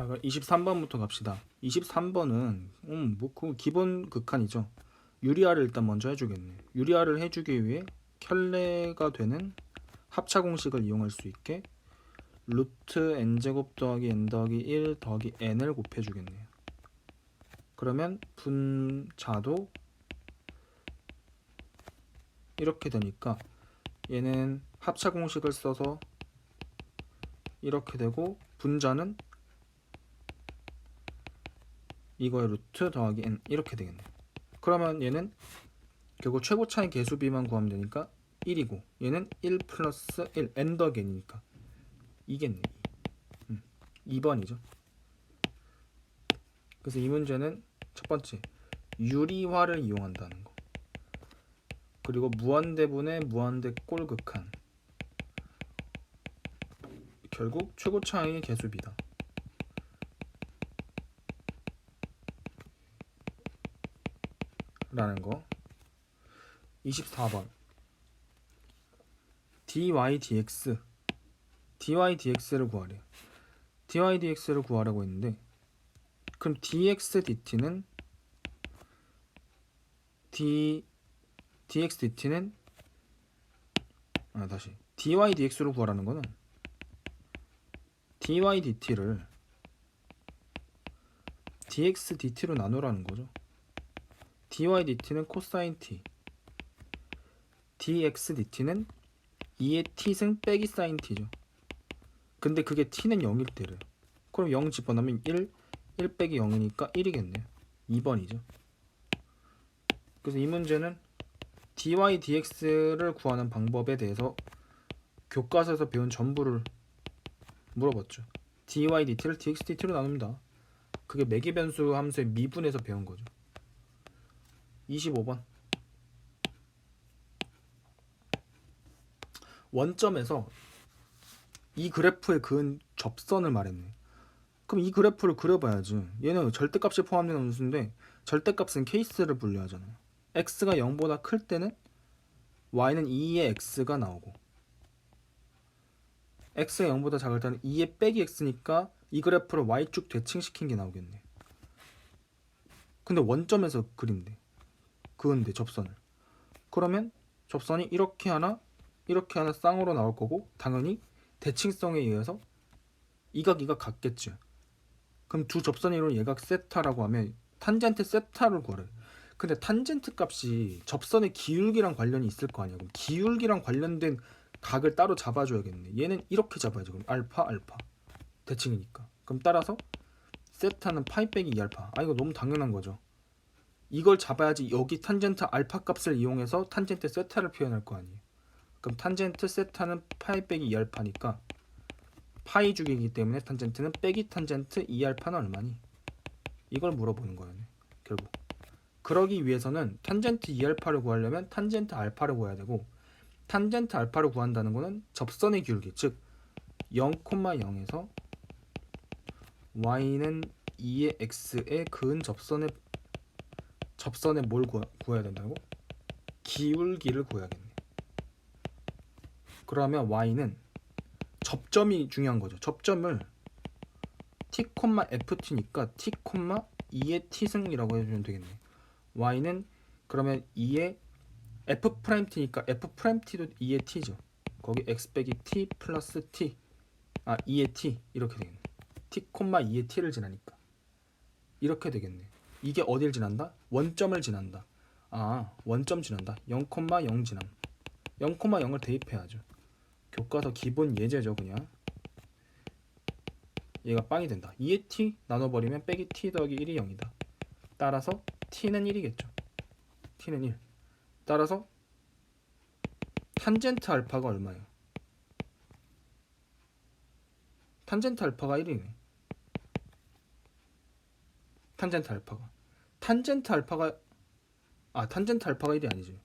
그럼 23번부터 갑시다. 23번은 뭐 그 기본 극한이죠. 유리화를 일단 먼저 해주겠네. 유리화를 해주기 위해 켤레가 되는 합차 공식을 이용할 수 있게 루트 n제곱 더하기 n 더하기 1 더하기 n을 곱해주겠네요. 그러면 분자도 이렇게 되니까 얘는 합차 공식을 써서 이렇게 되고, 분자는 이거의 루트 더하기 n 이렇게 되겠네. 그러면 얘는 결국 최고 차이 개수비만 구하면 되니까 1이고, 얘는 1 플러스 1 n 더하기 n이니까 이겠네. 2번이죠. 그래서 이 문제는 첫 번째 유리화를 이용한다는 거, 그리고 무한대분의 무한대 꼴극한, 결국 최고 차이의 개수비다 라는 거. 24번 dy dx를 구하래요. dy dx를 구하라고 했는데, 그럼 dx dt는 dx dt는 다시 dy dx로 구하라는 거는 dy dt를 dx dt로 나누라는 거죠. dy dt는 코사인 t, dx dt는 2의 t승 빼기 사인 t죠. 근데 그게 t는 0일 때래요. 그럼 0 집어넣으면 1 빼기 0이니까 1이겠네요. 2번이죠. 그래서 이 문제는 dy dx를 구하는 방법에 대해서 교과서에서 배운 전부를 물어봤죠. dy dt를 dx dt로 나눕니다. 그게 매기변수 함수의 미분에서 배운 거죠. 25번 원점에서 이 그래프에 그은 접선을 말했네. 그럼 이 그래프를 그려봐야지. 얘는 절대값이 포함된 함수인데 절대값은 케이스를 분류하잖아요. x가 0보다 클 때는 y는 2의 x가 나오고, x가 0보다 작을 때는 2의 빼기 x니까 이 그래프를 y축 대칭시킨 게 나오겠네. 근데 원점에서 그린대, 그은데 접선을. 그러면 접선이 이렇게 하나 쌍으로 나올 거고, 당연히 대칭성에 의해서 이각 같겠죠. 그럼 두 접선의 이론 예각 세타라고 하면 탄젠트 세타를 구하래. 근데 탄젠트 값이 접선의 기울기랑 관련이 있을 거 아니야. 그럼 기울기랑 관련된 각을 따로 잡아줘야겠네. 얘는 이렇게 잡아야지. 그럼 알파 대칭이니까. 그럼 따라서 세타는 파이 빼기 2알파. 이거 너무 당연한 거죠. 이걸 잡아야지 여기 탄젠트 알파 값을 이용해서 탄젠트 세타를 표현할 거 아니에요. 그럼 탄젠트 세타는 파이 빼기 2알파니까 파이 주기이기 때문에 탄젠트는 빼기 탄젠트 2알파는 얼마니? 이걸 물어보는 거예요. 결국 그러기 위해서는 탄젠트 2알파를 구하려면 탄젠트 알파를 구해야 되고, 탄젠트 알파를 구한다는 거는 접선의 기울기, 즉 0,0에서 y는 2의 x에 그은 접선의 뭘 구해야 된다고? 기울기를 구해야겠네. 그러면 y는 접점이 중요한 거죠. 접점을 t, ft니까 t, 2의 t승이라고 해주면 되겠네. y는 그러면 2의 f't니까 f't도 2의 t죠. 거기 x 빼기 t 플러스 t, 2의 t 이렇게 되겠네. t, 2의 t를 지나니까 이렇게 되겠네. 이게 어딜 지난다? 원점을 지난다. 원점 지난다. 0,0 지남. 0,0을 대입해야죠. 교과서 기본 예제죠. 그냥 얘가 빵이 된다. 2의 t 나눠버리면 빼기 t 더하기 1이 0이다. 따라서 t는 1이겠죠. t는 1. 따라서 탄젠트 알파가 얼마예요? 탄젠트 알파가 1이네. 탄젠트 알파가 탄젠트 알파가 1이 아니지.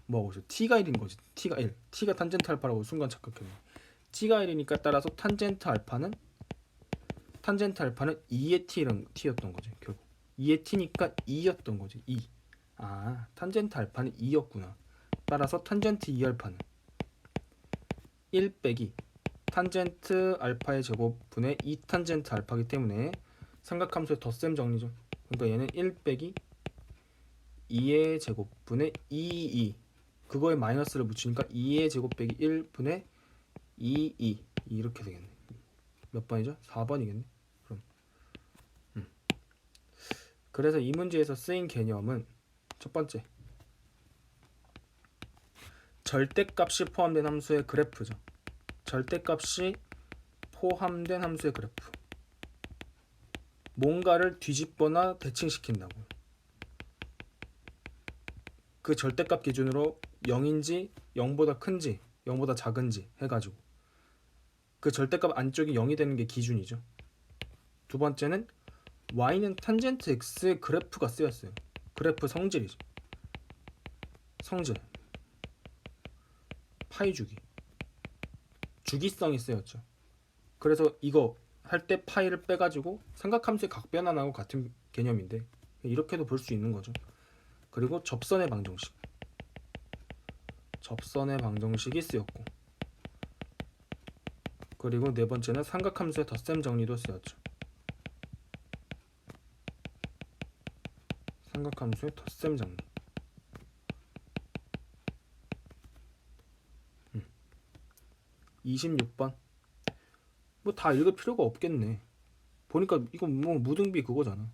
뭐하고 있어? t가 1인 거지. t가 1. t가 탄젠트 알파라고 순간 착각했네. t가 1이니까 따라서 탄젠트 알파는 2의 t였던 거지. 결국 2의 t니까 2였던 거지. 2. 탄젠트 알파는 2였구나. 따라서 탄젠트 2알파는 1 빼기 탄젠트 알파의 제곱분의 2탄젠트 알파이기 때문에 삼각함수의 덧셈 정리죠. 그러니까 얘는 1 빼기 2의 제곱분의 2 그거에 마이너스를 붙이니까 2의 제곱 빼기 1분의 2 이렇게 되겠네. 몇 번이죠? 4번이겠네. 그럼 그래서 이 문제에서 쓰인 개념은 첫 번째, 절대값이 포함된 함수의 그래프죠. 절대값이 포함된 함수의 그래프. 뭔가를 뒤집거나 대칭시킨다고. 그 절대값 기준으로 0인지 0보다 큰지 0보다 작은지 해가지고 그 절대값 안쪽이 0이 되는 게 기준이죠. 두 번째는 y는 탄젠트 x의 그래프가 쓰였어요. 그래프 성질이죠. 성질 파이 주기 주기성이 쓰였죠. 그래서 이거 할 때 파이를 빼가지고 삼각함수의 각변환하고 같은 개념인데 이렇게도 볼 수 있는 거죠. 그리고 접선의 방정식 접선의 방정식이 쓰였고, 그리고 네 번째는 삼각함수의 덧셈 정리도 쓰였죠. 삼각함수의 덧셈 정리. 26번. 뭐 다 읽을 필요가 없겠네. 보니까 이거 뭐 무등비 그거잖아.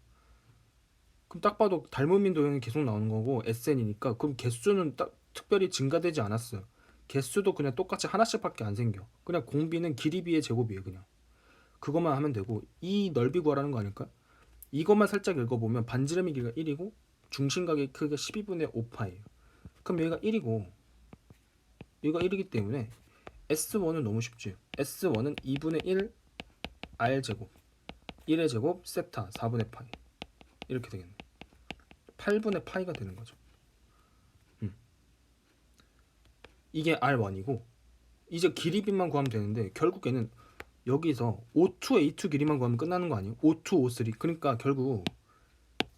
그럼 딱 봐도 닮은민 도형이 계속 나오는 거고 SN이니까 그럼 개수는 딱 특별히 증가되지 않았어요. 개수도 그냥 똑같이 하나씩밖에 안 생겨. 그냥 공비는 길이 비의 제곱이에요. 그냥 그것만 하면 되고 이 넓이 구하라는 거 아닐까? 이것만 살짝 읽어보면 반지름의 길이가 1이고 중심각의 크기가 12분의 5파예요. 그럼 여기가 1이고 여기가 1이기 때문에 S1은 너무 쉽지. S1은 2분의 1 R제곱 1의 제곱 세타 4분의 파이 이렇게 되겠네. 8분의 파이가 되는 거죠. 이게 R1이고 이제 길이비만 구하면 되는데 결국에는 여기서 O2, A2 길이만 구하면 끝나는 거 아니에요? O2, O3. 그러니까 결국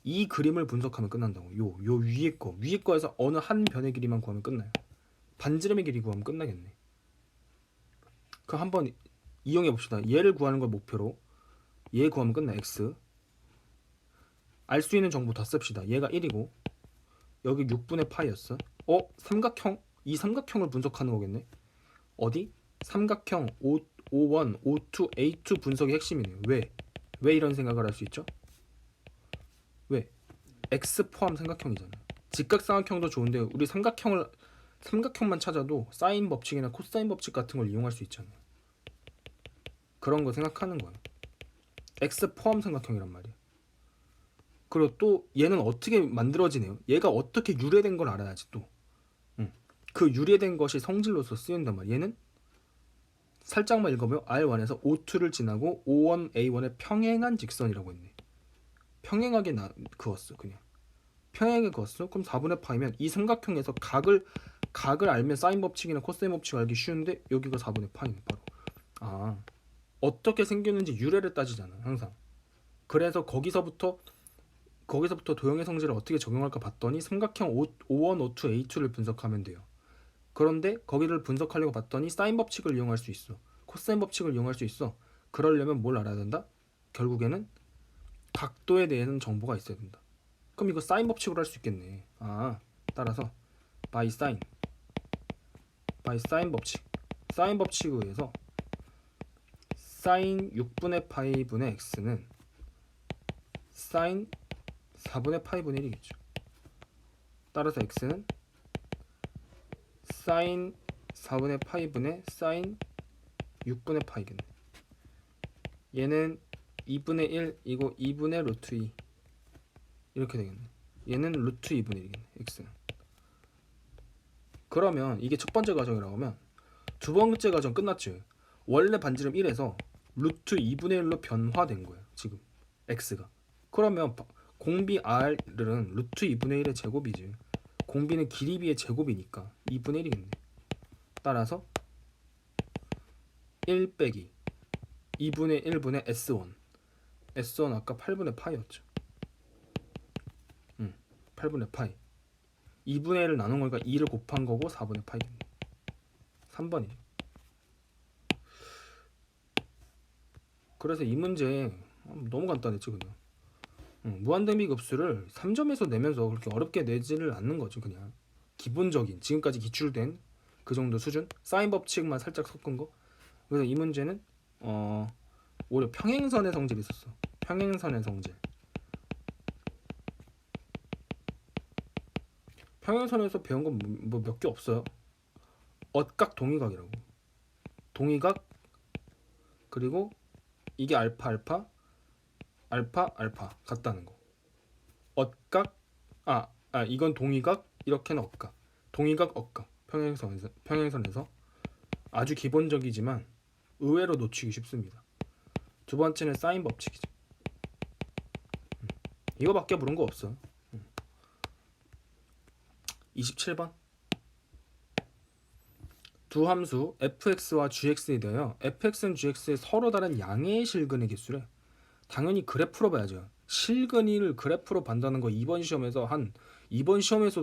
이 그림을 분석하면 끝난다고. 요 위에 거에서 어느 한 변의 길이만 구하면 끝나요. 반지름의 길이 구하면 끝나겠네. 그럼 한번 이용해 봅시다. 얘를 구하는 걸 목표로 얘 구하면 끝나. X 알 수 있는 정보 다 씁시다. 얘가 1이고 여기 6분의 파이였어. 삼각형. 이 삼각형을 분석하는 거겠네. 어디? 삼각형 O1, O2, A2 분석이 핵심이네요. 왜 이런 생각을 할 수 있죠? 왜? X 포함 삼각형이잖아. 직각삼각형도 좋은데 우리 삼각형만 찾아도 사인 법칙이나 코사인 법칙 같은 걸 이용할 수 있잖아요. 그런 거 생각하는 거야. X 포함 삼각형이란 말이야. 그리고 또 얘는 어떻게 만들어지네요. 얘가 어떻게 유래된 걸 알아야지 또. 그 유래된 것이 성질로서 쓰인단 말이야. 얘는 살짝만 읽어보면 R1에서 O2를 지나고 O1, A1에 평행한 직선이라고 했네. 평행하게 그었어. 그냥 평행하게 그었어. 그럼 4분의 파이면 이 삼각형에서 각을 알면 사인 법칙이나 코사인 법칙 알기 쉬운데 여기가 4분의 파이네 바로. 어떻게 생겼는지 유래를 따지잖아 항상. 그래서 거기서부터 도형의 성질을 어떻게 적용할까 봤더니 삼각형 O1, O2, A2를 분석하면 돼요. 그런데 거기를 분석하려고 봤더니 사인 법칙을 이용할 수 있어. 코사인 법칙을 이용할 수 있어. 그러려면 뭘 알아야 된다? 결국에는 각도에 대해서는 정보가 있어야 된다. 그럼 이거 사인 법칙으로 할 수 있겠네. 따라서 by sin 법칙. 사인 법칙에 의해서 sin 6분의 파이 분의 x는 sin 4분의 파이 분의 1이겠죠. 따라서 x는 sin 4분의 파이 분의 sin 6분의 파이겠네. 얘는 2분의 1이고 2분의 루트 2 이렇게 되겠네. 얘는 루트 2분의 1이겠네. x는. 그러면 이게 첫 번째 과정이라고 하면 두 번째 과정 끝났죠. 원래 반지름 1에서 루트 2분의 1로 변화된 거예요. 지금 x가. 그러면 공비 r은 루트 2분의 1의 제곱이지. 공비는 길이비의 제곱이니까 2분의 1이겠네. 따라서 1 빼기 2분의 1분의 S1. S1 아까 8분의 파이였죠. 8분의 파이. 2분의 1을 나눈 거니까 2를 곱한 거고 4분의 파이겠네. 3번이죠. 그래서 이 문제 너무 간단했지 그냥. 무한대비급수를 3점에서 내면서 그렇게 어렵게 내지를 않는 거죠. 그냥 기본적인 지금까지 기출된 그 정도 수준, 사인 법칙만 살짝 섞은 거. 그래서 이 문제는 오히려 평행선의 성질이 있었어. 평행선의 성질. 평행선에서 배운 건 뭐 몇 개 없어요. 얻각 동위각이라고. 동위각, 그리고 이게 알파 알파 알파 알파 같다는 거. 얻각, 이건 동위각, 이렇게는 억각. 동위각 억각. 평행선에서 아주 기본적이지만 의외로 놓치기 쉽습니다. 두 번째는 사인 법칙이죠. 이거밖에 물은 거 없어. 27번. 두 함수 fx와 gx에 대하여 fx는 gx의 서로 다른 양의 실근의 개수래. 당연히 그래프로 봐야죠. 실근이를 그래프로 반다는 거 이번 시험에서도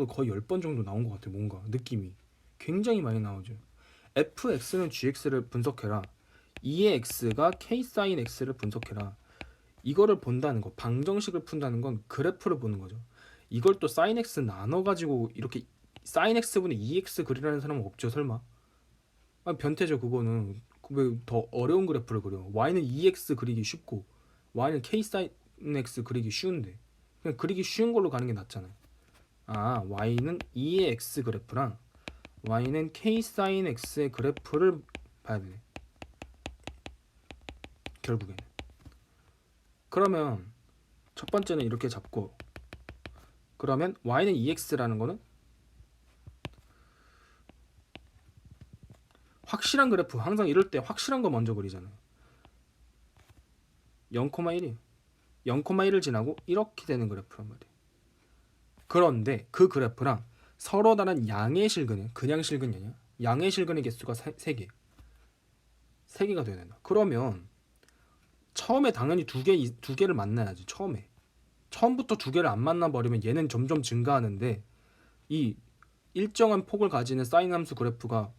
거의 10번 정도 나온 것 같아. 뭔가 느낌이 굉장히 많이 나오죠. fx는 gx를 분석해라. 2의 x가 k sin x를 분석해라. 이거를 본다는 거, 방정식을 푼다는 건 그래프를 보는 거죠. 이걸 또 sin x 나눠가지고 이렇게 sin x분의 2x 그리라는 사람은 없죠, 설마? 변태죠, 그거는. 왜 더 어려운 그래프를 그려? y는 2x 그리기 쉽고 y는 k sin x 그리기 쉬운데 그냥 그리기 쉬운 걸로 가는 게 낫잖아요. y는 2의 x 그래프랑 y는 k sin x의 그래프를 봐야 되네, 결국에는. 그러면 첫 번째는 이렇게 잡고, 그러면 y는 2x라는 거는 확실한 그래프, 항상 이럴 때 확실한 거 먼저 그리잖아요. 0,1이 0,1을 지나고 이렇게 되는 그래프란 말이에요. 그런데 그 그래프랑 서로 다른 양의 실근이, 그냥 실근이 아니야, 양의 실근의 개수가 3개 3개가 돼야 된다. 그러면 처음에 당연히 두 개를 만나야지. 처음부터 두 개를 안 만나버리면 얘는 점점 증가하는데 이 일정한 폭을 가지는 사인 함수 그래프가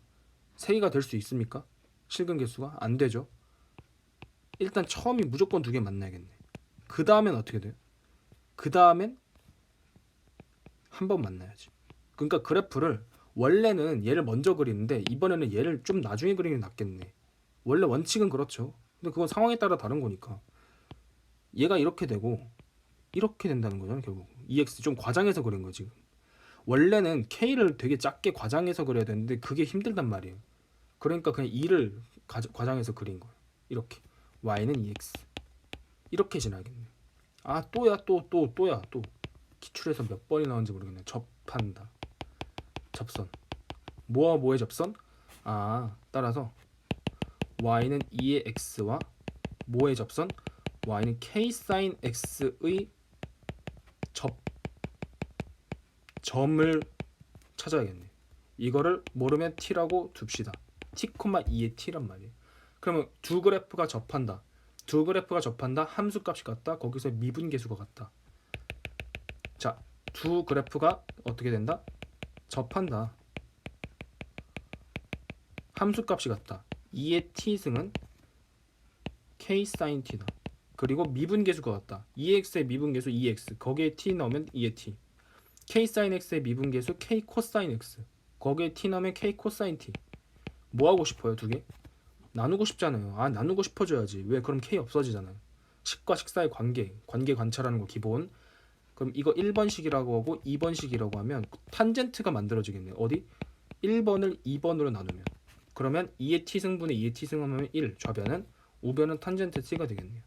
3개가 될 수 있습니까? 실근 개수가 안 되죠. 일단 처음이 무조건 두 개 만나야겠네. 그 다음엔 어떻게 돼요? 그 다음엔 한 번 만나야지. 그러니까 그래프를 원래는 얘를 먼저 그리는데 이번에는 얘를 좀 나중에 그리는 게 낫겠네. 원래 원칙은 그렇죠. 근데 그건 상황에 따라 다른 거니까 얘가 이렇게 되고 이렇게 된다는 거잖아. 결국 EX 좀 과장해서 그린 거 지금. 원래는 K를 되게 작게 과장해서 그려야 되는데 그게 힘들단 말이에요. 그러니까 그냥 2를 과장해서 그린 거예요. 이렇게 Y는 EX 이렇게 지나겠네. 또야 또 기출에서 몇 번이 나온지 모르겠네. 접한다, 접선. 뭐와 뭐의 접선? 따라서 Y는 2의 X와 뭐의 접선? Y는 K sin X의 점을 찾아야겠네. 이거를 모르면 T라고 둡시다. T, 2의 T란 말이에요. 그러면 두 그래프가 접한다. 함수값이 같다. 거기서 미분계수가 같다. 자, 두 그래프가 어떻게 된다? 접한다. 함수값이 같다. 2의 T승은 K sin T다. 그리고 미분계수가 같다. 2x의 미분계수 2x, 거기에 T 넣으면 2의 T. K sin X의 미분계수 K 코사인 X, 거기에 T 넣으면 K 코사인 T. 뭐 하고 싶어요? 두 개? 나누고 싶잖아요. 나누고 싶어져야지. 왜? 그럼 K 없어지잖아요. 식과 식사의 관계 관찰하는 거 기본. 그럼 이거 1번식이라고 하고 2번식이라고 하면 탄젠트가 만들어지겠네요. 어디? 1번을 2번으로 나누면. 그러면 2의 t승분의 2의 t승 하면 1, 좌변은 우변은 탄젠트 t가 되겠네요.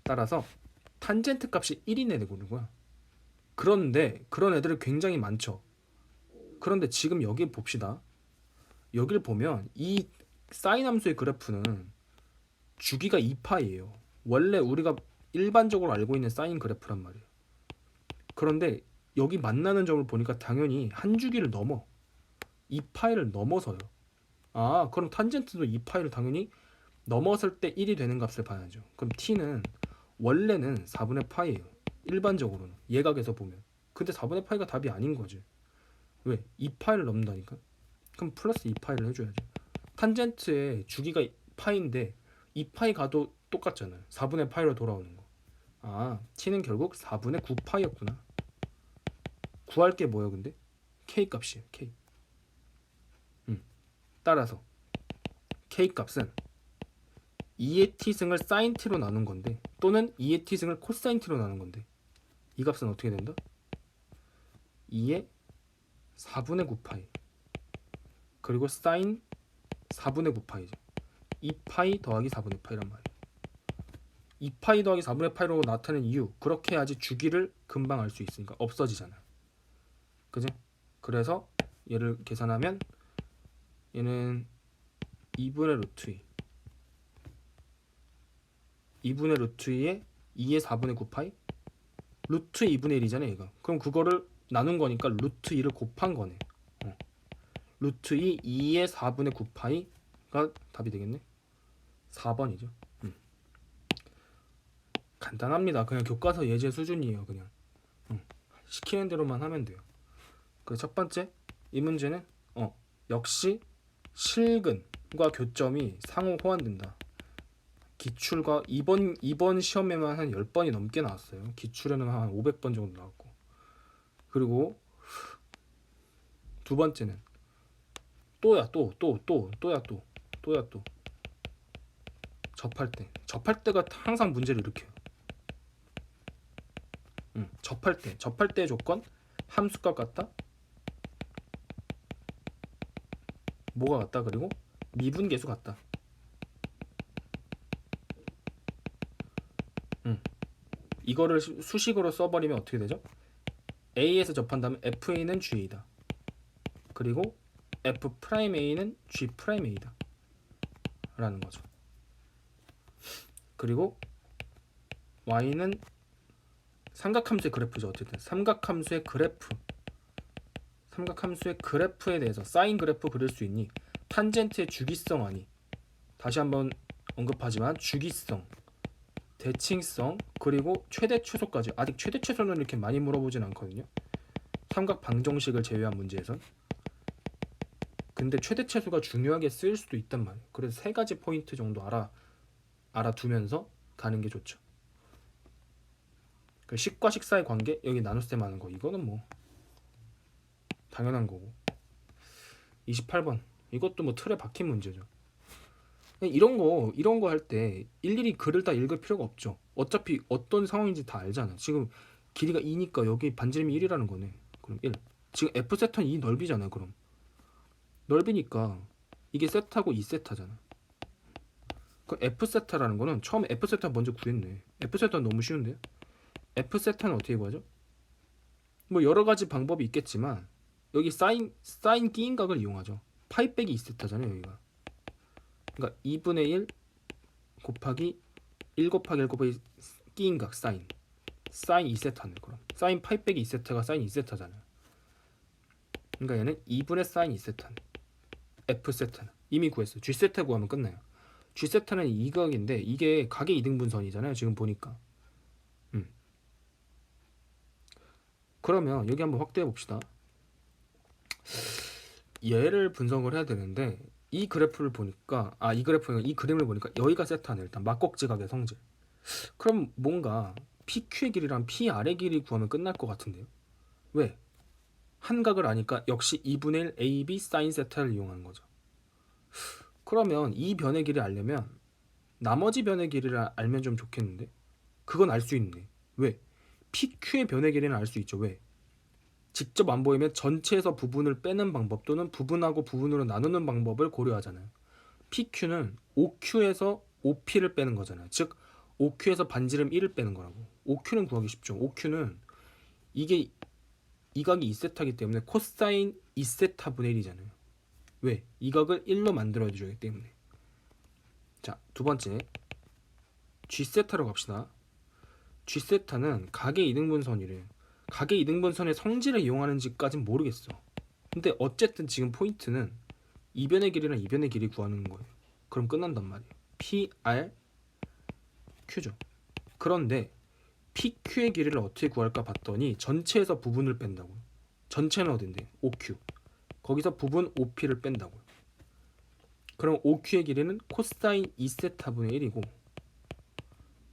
따라서 탄젠트 값이 1이 되는 거야. 그런데 그런 애들이 굉장히 많죠. 그런데 지금 여기 봅시다. 여기를 보면 이 사인 함수의 그래프는 주기가 2파이예요. 원래 우리가 일반적으로 알고 있는 사인 그래프란 말이에요. 그런데 여기 만나는 점을 보니까 당연히 한 주기를 넘어. 2파이를 넘어서요. 그럼 탄젠트도 2파이를 당연히 넘어설 때 1이 되는 값을 봐야죠. 그럼 t는 원래는 4분의 파이예요. 일반적으로는 예각에서 보면. 근데 4분의 파이가 답이 아닌 거지. 왜? 2파이를 넘는다니까. 그럼 플러스 2파이를 해줘야죠. 탄젠트의 주기가 파이인데 2파이 가도 똑같잖아요. 4분의 파이로 돌아오는 거. 아, t는 결국 4분의 9파이였구나. 구할 게 뭐예요, 근데? k 값이에요, k. 따라서 k 값은 2의 t승을 sin t로 나눈 건데, 또는 2의 t승을 코사인 t로 나눈 건데, 이 값은 어떻게 된다? 2의 4분의 9파이 그리고 sin 4분의 9파이죠. 2파이 더하기 4분의 파이란 말이에요. 2파이 더하기 4분의 파이로 나타낸 이유, 그렇게 해야지 주기를 금방 알 수 있으니까 없어지잖아요. 그죠? 그래서 얘를 계산하면 얘는 2분의 루트 2분의 루트 2에 2의 4분의 9파이 루트 2분의 1이잖아요 얘가. 그럼 그거를 나눈 거니까 루트 2를 곱한 거네. 루트 2의 4분의 9파이가 답이 되겠네. 4번이죠. 간단합니다. 그냥 교과서 예제 수준이에요. 그냥 시키는 대로만 하면 돼요. 그 첫 번째, 이 문제는 역시 실근과 교점이 상호 호환된다. 기출과 이번 시험에만 한 10번이 넘게 나왔어요. 기출에는 한 500번 정도 나왔고. 그리고 두 번째는 또야 또 접할 때가 항상 문제를 일으켜요. 접할 때의 조건 함수값 같다. 뭐가 같다? 그리고 미분계수 같다. 이거를 수식으로 써버리면 어떻게 되죠? A에서 접한다면 FA는 GA다. 그리고 F'A는 G'A다 라는 거죠. 그리고 Y는 삼각함수의 그래프죠. 어쨌든 삼각함수의 그래프에 대해서 사인 그래프 그릴 수 있니? 탄젠트의 주기성 아니? 다시 한번 언급하지만 주기성, 대칭성, 그리고 최대 최소까지. 아직 최대 최소는 이렇게 많이 물어보진 않거든요. 삼각 방정식을 제외한 문제에선. 근데 최대 최소가 중요하게 쓰일 수도 있단 말이에요. 그래서 세 가지 포인트 정도 알아두면서 가는 게 좋죠. 그 식과 식사의 관계, 여기 나눗셈 하는 거, 이거는 뭐 당연한 거고. 28번, 이것도 뭐 틀에 박힌 문제죠. 이런 거 할 때 일일이 글을 다 읽을 필요가 없죠. 어차피 어떤 상황인지 다 알잖아. 지금 길이가 2니까 여기 반지름이 1이라는 거네. 그럼 1. 지금 F 세타는 2 넓이잖아. 그럼 넓이니까 이게 세타고 2 세타잖아. 그럼 F 세타라는 거는 처음에 F 세타 먼저 구했네. F 세타는 너무 쉬운데요? F 세타는 어떻게 구하죠? 뭐 여러 가지 방법이 있겠지만 여기 사인 끼인각을 이용하죠. 파이 빼기 2 세타잖아요. 여기가. 그러니까 2분의 1 곱하기 1 곱하기 1 곱하기 끼인각 사인 2세타네. 그럼 사인 파이 빼기 2세타가 사인 2세타잖아요. 그러니까 얘는 2분의 사인 2세타네. F세타는 이미 구했어요. G세타 구하면 끝나요. G세타는 이각인데 이게 각의 이등분선이잖아요. 지금 보니까. 그러면 여기 한번 확대해 봅시다. 얘를 분석을 해야 되는데 이 그래프를 보니까 이 그림을 보니까 여기가 세타네. 일단 막곡지각의 성질. 그럼 뭔가 PQ의 길이랑 PR의 길이 구하면 끝날 것 같은데요. 왜? 한 각을 아니까 역시 2분의 1 AB 사인 세타를 이용하는 거죠. 그러면 이 변의 길이를 알려면 나머지 변의 길이를 알면 좀 좋겠는데 그건 알 수 있네. 왜? PQ의 변의 길이는 알 수 있죠. 왜? 직접 안 보이면 전체에서 부분을 빼는 방법 또는 부분하고 부분으로 나누는 방법을 고려하잖아요. PQ는 OQ에서 OP를 빼는 거잖아요. 즉 OQ에서 반지름 1을 빼는 거라고. OQ는 구하기 쉽죠. OQ는 이게 이 각이 2세타이기 때문에 코사인 2세타분의 1이잖아요. 왜? 이 각을 1로 만들어주기 때문에. 자, 두 번째 G세타로 갑시다. G세타는 각의 이등분선이래. 각의 이등분선의 성질을 이용하는지까진 모르겠어. 근데 어쨌든 지금 포인트는 이변의 길이랑 이변의 길이 구하는 거예요. 그럼 끝난단 말이에요. PR Q죠. 그런데 PQ의 길이를 어떻게 구할까 봤더니 전체에서 부분을 뺀다고요. 전체는 어딘데? OQ. 거기서 부분 OP를 뺀다고요. 그럼 OQ의 길이는 코사인 2세타분의 1이고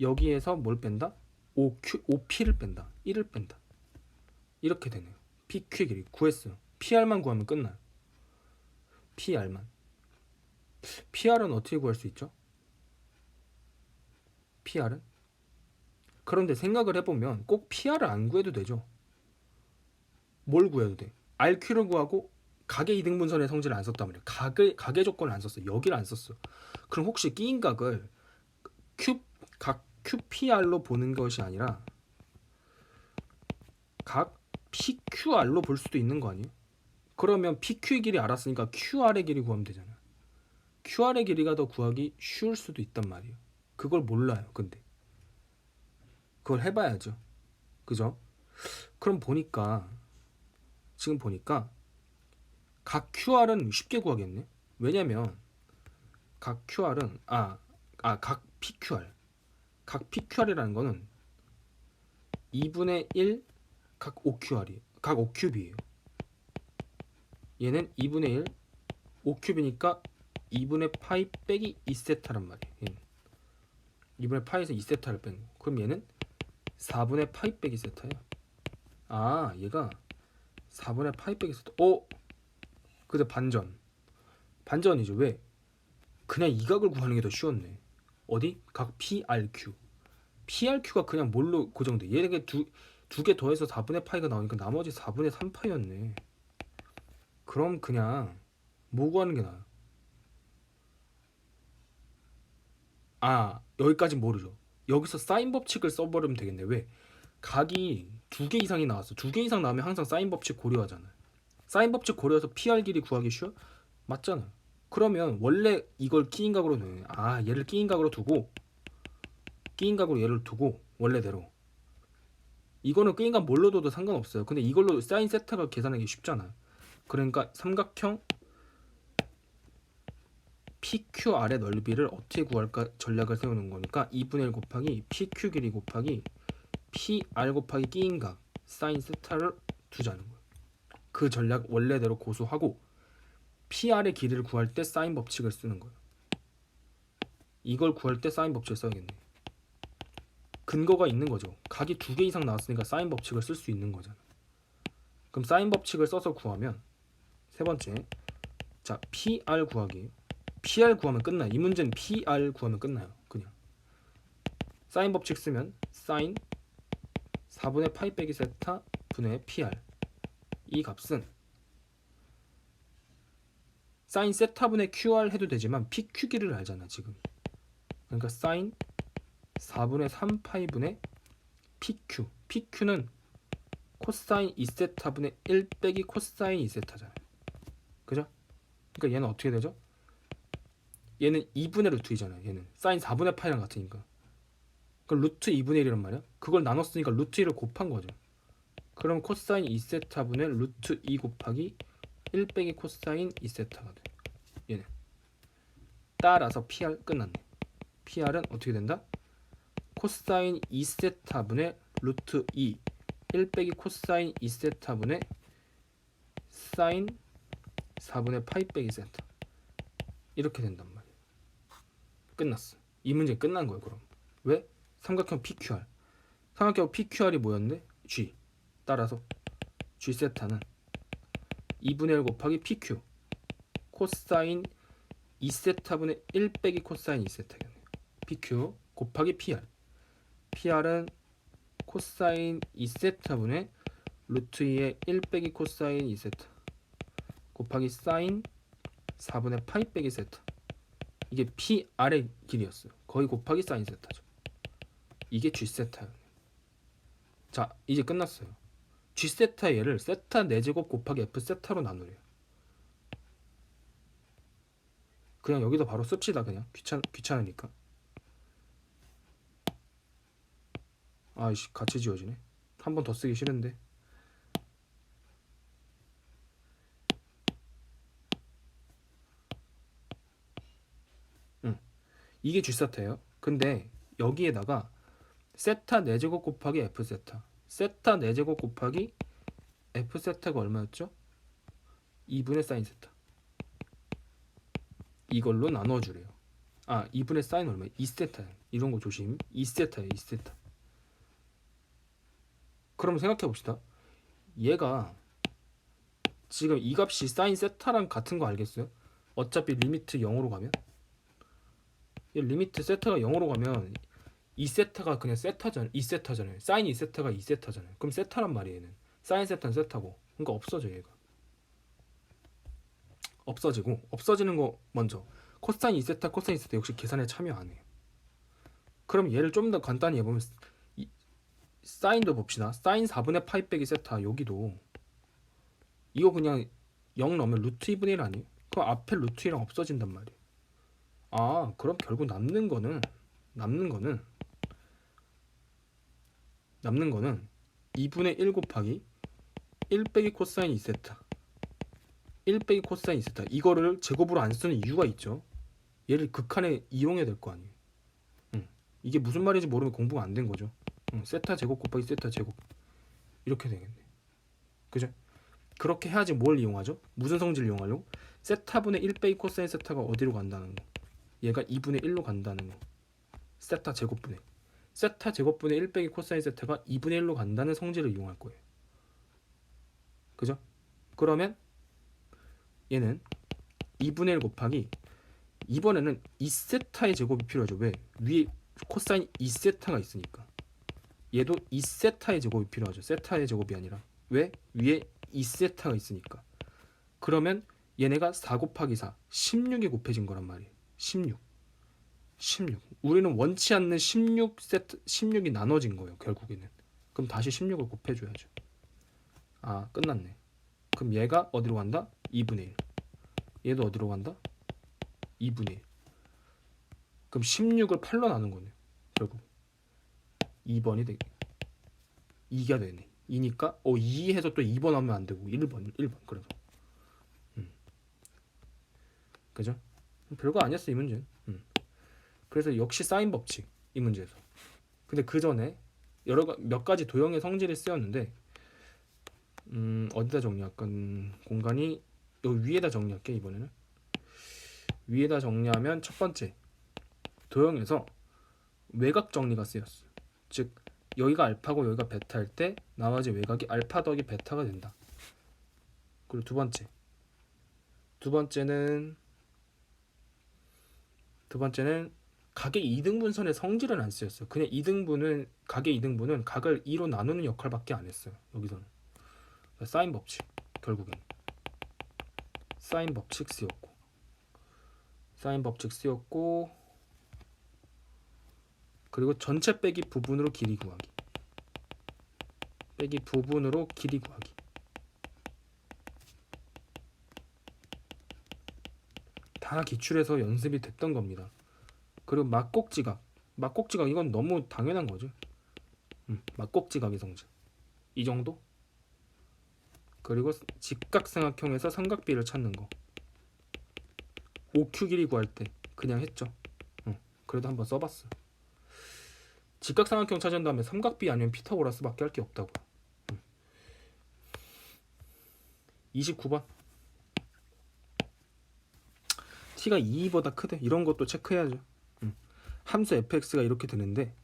여기에서 뭘 뺀다? OP를 뺀다. 1을 뺀다. 이렇게 되네요. PQ의 길이 구했어요. PR만 구하면 끝나요. PR만. PR은 어떻게 구할 수 있죠? PR은? 그런데 생각을 해보면 꼭 PR을 안 구해도 되죠. 뭘 구해도 돼? RQ를 구하고 각의 이등분선의 성질을 안 썼단 말이에요. 각의 조건을 안 썼어. 여기를 안 썼어. 그럼 혹시 끼인 각을 각 QPR로 보는 것이 아니라 각 PQR로 볼 수도 있는 거 아니에요? 그러면 PQ의 길이 알았으니까 QR의 길이 구하면 되잖아요. QR의 길이가 더 구하기 쉬울 수도 있단 말이에요. 그걸 몰라요. 근데 그걸 해봐야죠. 그죠? 그럼 지금 보니까 각 QR은 쉽게 구하겠네. 왜냐면 각 QR은 각 PQR이라는 거는 2분의 1 각 OQR이에요. 각 OQB이에요. 얘는 2분의 1 5큐브니까 2분의 파이 빼기 2세타란 말이에요. 얘는 2분의 파이에서 2세타를 뺀 거. 그럼 얘는 4분의 파이 빼기 세타예요. 얘가 4분의 파이 빼기 세타. 근데 반전이죠. 왜? 그냥 이 각을 구하는 게 더 쉬웠네. 어디? 각 PRQ. PRQ가 그냥 뭘로 고정돼? 얘네가 두 개 더해서 4분의 파이가 나오니까 나머지 4분의 3파이였네. 그럼 그냥 뭐 구하는 게 나아요? 여기까지 모르죠. 여기서 사인 법칙을 써버리면 되겠네. 왜? 각이 두 개 이상이 나왔어. 두 개 이상 나오면 항상 사인 법칙 고려하잖아요. 사인 법칙 고려해서 PR 길이 구하기 쉬워? 맞잖아요. 그러면 원래 이걸 끼인각으로 얘를 끼인각으로 두고 얘를 두고 원래대로 이거는 끼인각 뭘로 둬도 상관없어요. 근데 이걸로 사인 세타가 계산하기 쉽잖아요. 그러니까 삼각형 PQR의 넓이를 어떻게 구할까 전략을 세우는 거니까 2분의 1 곱하기 PQ 길이 곱하기 PR 곱하기 끼인각 사인 세타를 두자는 거예요. 그 전략 원래대로 고수하고 PR의 길이를 구할 때 사인 법칙을 쓰는 거예요. 이걸 구할 때 사인 법칙을 써야겠네. 근거가 있는 거죠. 각이 두 개 이상 나왔으니까 사인 법칙을 쓸 수 있는 거잖아. 그럼 사인 법칙을 써서 구하면 세 번째, 자 PR 구하기. PR 구하면 끝나요. 이 문제는 PR 구하면 끝나요. 그냥 사인 법칙 쓰면 사인 4분의 파이 빼기 세타 분의 PR 이 값은 사인 세타분의 QR 해도 되지만 PQ기를 알잖아 지금. 그러니까 사인 4분의 3파이분의 PQ는 코사인 2세타분의 1 빼기 코사인 2세타잖아요. 그죠? 그러니까 얘는 어떻게 되죠? 얘는 2분의 루트 2잖아요. 얘는 사인 4분의 파이랑 같으니까. 그럼 루트 2분의 1이란 말이야. 그걸 나눴으니까 루트 2를 곱한 거죠. 그럼 코사인 2세타분의 루트 2 곱하기 1 빼기 코사인 2세타가 돼. 얘는 따라서 PR 끝났네. PR은 어떻게 된다? 코사인 2세타분의 루트 2 1 빼기 코사인 2세타분의 사인 4분의 파이 빼기 세타 이렇게 된단 말이에요. 끝났어. 이 문제 끝난 거예요. 그럼 왜? 삼각형 PQR 삼각형 PQR이 뭐였는데? G 따라서 G 세타는 2분의 1 곱하기 PQ 코사인 2세타분의 1 빼기 코사인 2세타겠네요. PQ 곱하기 PR은 코사인 2세타분의 루트 2의 1 빼기 코사인 2세타 곱하기 사인 4분의 파이 빼기 세타. 이게 PR의 길이었어요. 거의 곱하기 사인 세타죠. 이게 G 세타예요. 자, 이제 끝났어요. G 세타의 얘를 세타 4제곱 곱하기 F 세타로 나누래요. 그냥 여기다 바로 씁시다. 그냥 귀찮으니까. 아이씨, 같이 지워지네. 한 번 더 쓰기 싫은데. 이게 G 세타예요. 근데 여기에다가 세타 4제곱 곱하기 F 세타 세타 4제곱 곱하기 F 세타가 얼마였죠? 2분의 사인 세타 이걸로 나눠주래요. 2분의 사인 얼마야? 2세타예요. 이런 거 조심. 2세타예요. 2세타. 그럼 생각해 봅시다. 얘가 지금 이 값이 사인 세타랑 같은 거 알겠어요? 어차피 리미트 0으로 가면 이 리미트 세타가 0으로 가면 2세타가 그냥 세타잖아요. 2세타잖아요. 사인 2세타가 2세타잖아요. 그럼 세타란 말이에요. 얘는. 사인 세타는 세타고. 그러니까 없어져 얘가. 없어지고 없어지는 거 먼저. 코사인 2세타, 코사인 2세타 역시 계산에 참여 안 해요. 그럼 얘를 좀 더 간단히 해보면 사인도 봅시다. 사인 4분의 파이 빼기 세타 여기도 이거 그냥 0 넣으면 루트 2분의 1 아니에요? 그럼 앞에 루트 2랑 없어진단 말이에요. 아 그럼 결국 남는 거는 2분의 1 곱하기 1 빼기 코사인 2세타 1 빼기 코사인 2세타 이거를 제곱으로 안 쓰는 이유가 있죠. 얘를 극한에 이용해야 될 거 아니에요. 이게 무슨 말인지 모르면 공부가 안 된 거죠. 세타 제곱 곱하기 세타 제곱 이렇게 되겠네. 그죠? 그렇게 해야지 뭘 이용하죠? 무슨 성질을 이용하려고? 세타분의 1 빼기 코사인 세타가 어디로 간다는 거. 얘가 2분의 1로 간다는 거. 세타 제곱분의 세타 제곱분의 1 빼기 코사인 세타가 2분의 1로 간다는 성질을 이용할 거예요. 그죠? 그러면 얘는 2분의 1 곱하기 이번에는 2세타의 제곱이 필요하죠. 왜? 위에 코사인 2세타가 있으니까. 얘도 2세타의 제곱이 필요하죠. 세타의 제곱이 아니라. 왜? 위에 2세타가 있으니까. 그러면 얘네가 4 곱하기 4 16이 곱해진 거란 말이에요. 16 우리는 원치 않는 16이 나눠진 거예요. 결국에는. 그럼 다시 16을 곱해줘야죠. 아 끝났네. 그럼 얘가 어디로 간다? 2분의 1. 얘도 어디로 간다? 2분의 1. 그럼 16을 8로 나눈 거네요. 결국 2번이 되게 2가 되네. 2니까 2 해서 또 2번 하면 안 되고 1번 그래서 그죠? 별거 아니었어 이 문제는. 그래서 역시 사인 법칙 이 문제에서. 근데 그 전에 몇 가지 도형의 성질이 쓰였는데 어디다 정리할까? 공간이 여기 위에다 정리할게. 이번에는 위에다 정리하면 첫 번째 도형에서 외곽 정리가 쓰였어. 즉 여기가 알파고 여기가 베타일 때 나머지 외곽이 알파 더하기 베타가 된다. 그리고 두 번째는 각의 이등분선의 성질은 안 쓰였어요. 그냥 각의 이등분은 각을 2로 나누는 역할밖에 안 했어요. 여기서는 사인 법칙. 결국엔 사인 법칙 쓰였고 그리고 전체 빼기 부분으로 길이 구하기. 다 기출에서 연습이 됐던 겁니다. 그리고 막곡지각 이건 너무 당연한 거죠. 막곡지각의 성질 이 정도. 그리고 직각삼각형에서 삼각비를 찾는 거. OQ 길이 구할 때 그냥 했죠. 그래도 한번 써봤어. 직각삼각형 찾은 다음에 삼각비 아니면 피타고라스밖에 할 게 없다고. 29번 t가 2보다 크대. 이런 것도 체크해야죠. 함수 fx가 이렇게 되는데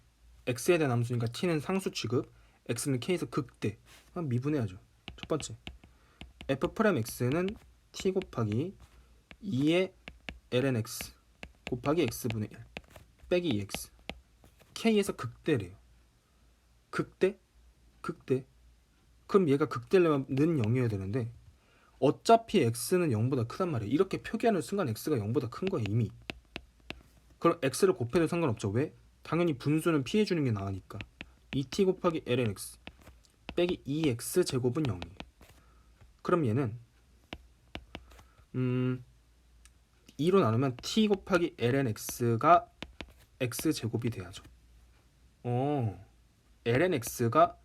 x에 대한 함수니까 t는 상수 취급, x는 k에서 극대. 미분해야죠. 첫 번째 f'x는 t 곱하기 2의 ln x 곱하기 x분의 1 빼기 2x k에서 극대래요. 극대? 그럼 얘가 극대려면 는 0이어야 되는데 어차피 x는 0보다 크단 말이에요. 이렇게 표기하는 순간 x가 0보다 큰 거예요 이미. 그럼 x를 곱해도 상관없죠. 왜? 당연히 분수는 피해주는 게 나으니까. 2t 곱하기 ln x 빼기 2x 제곱은 0이에요. 그럼 얘는 2로 나누면 t 곱하기 ln x가 x 제곱이 돼야죠. ln x가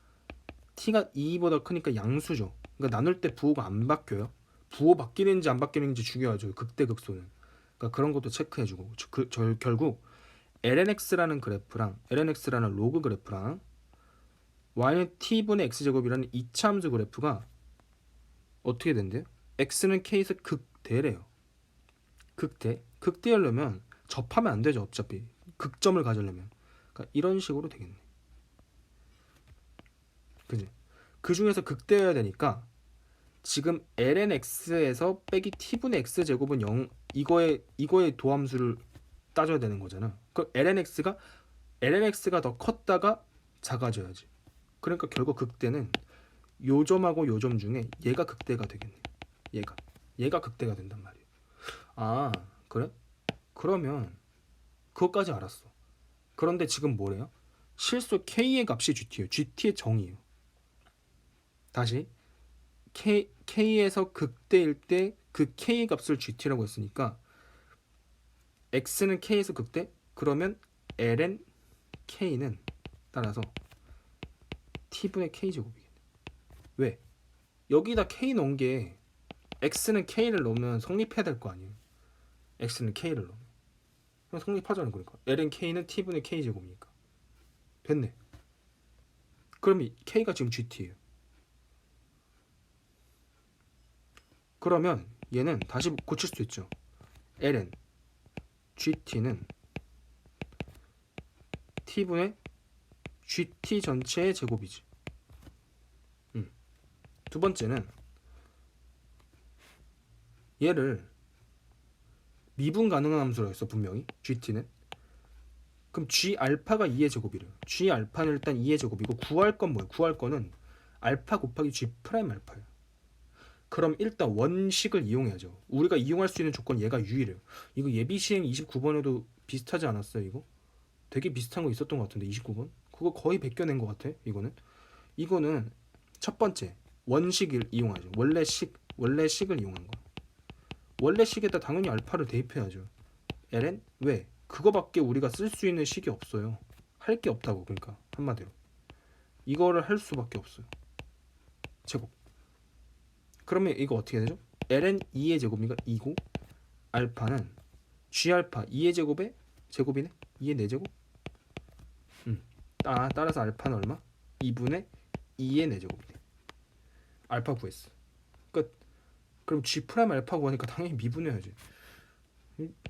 t가 2보다 크니까 양수죠. 그러니까 나눌 때 부호가 안 바뀌어요. 부호 바뀌는지 안 바뀌는지 중요하죠. 극대극소는. 그러니까 그런 것도 체크해주고. 결국 lnx라는 로그 그래프랑 y는 t분의 x제곱이라는 2차 함수 그래프가 어떻게 된대요? x는 k에서 극대래요. 극대하려면 접하면 안 되죠. 어차피 극점을 가지려면. 그러니까 이런 식으로 되겠네. 그지? 그 중에서 극대여야 되니까 지금 lnx에서 빼기 t분의 x제곱은 0, 이거의 도함수를 따져야 되는 거잖아. 그 lnx가 더 컸다가 작아져야지. 그러니까 결국 극대는 요 점하고 요 점 중에 얘가 극대가 되겠네. 얘가 극대가 된단 말이야. 아, 그래? 그러면 그것까지 알았어. 그런데 지금 뭐래요? 실수 k의 값이 gt예요. gt의 정의예요. 다시 k에서 극대일 때 그 k 값을 gt라고 했으니까 x는 k에서 극대? 그러면 ln k는 따라서 t분의 k제곱이겠네. 왜? 여기다 k 넣은 게 x는 k를 넣으면 성립해야 될 거 아니에요. x는 k를 넣으면 그럼 성립하자는 거니까 ln k는 t분의 k제곱이니까 됐네. 그럼 이 k가 지금 gt예요. 그러면 얘는 다시 고칠 수 있죠. ln gt는 t분의 gt 전체의 제곱이지. 두 번째는 얘를 미분 가능한 함수로 했어 분명히 gt는. 그럼 g 알파가 2의 제곱이래요. g 알파는 일단 2의 제곱이고 구할 건 뭐예요? 구할 거는 알파 곱하기 g 프라임 알파예요. 그럼 일단 원식을 이용해야죠. 우리가 이용할 수 있는 조건 얘가 유일해요. 이거 예비시행 29번에도 비슷하지 않았어요 이거? 되게 비슷한 거 있었던 것 같은데 29번? 그거 거의 베껴낸 것 같아 이거는 첫 번째 원식을 이용하죠. 원래식을 이용한 거야. 원래식에다 당연히 알파를 대입해야죠. ln 왜? 그거밖에 우리가 쓸 수 있는 식이 없어요. 할 게 없다고. 그러니까 한마디로 이거를 할 수밖에 없어요. 제곱. 그러면 이거 어떻게 되죠? ln 2의 제곱이니까 2고 알파는 g 알파 2의 제곱에 제곱이네. 2의 4제곱. 따라서 알파는 얼마? 2분의 2의 4제곱이네. 알파 구했어. 끝. 그럼 g 프라임 알파 구하니까 당연히 미분해야지.